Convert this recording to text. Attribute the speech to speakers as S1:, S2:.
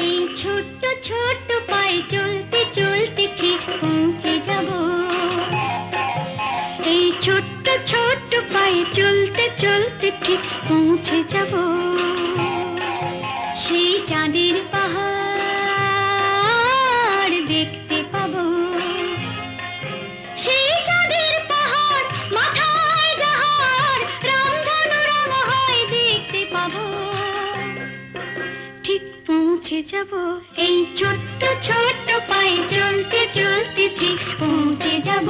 S1: এই ছোট্ট ছোট্ট পায়ে চলতে চলতে ঠিক পৌঁছে যাব। এই ছোট্ট ছোট্ট পায়ে চলতে চলতে ঠিক পৌঁছে যাব। সেই চাঁদের পাহাড় দেখতে পাবো। সেই চাঁদের পাহাড় মাথায় যাহার রামধনু রাঙা হয় দেখতে পাবো। ঠিক পৌঁছে যাব। এই ছোট্ট ছোট্ট পায়ে চলতে চলতে ঠিক পৌঁছে যাব।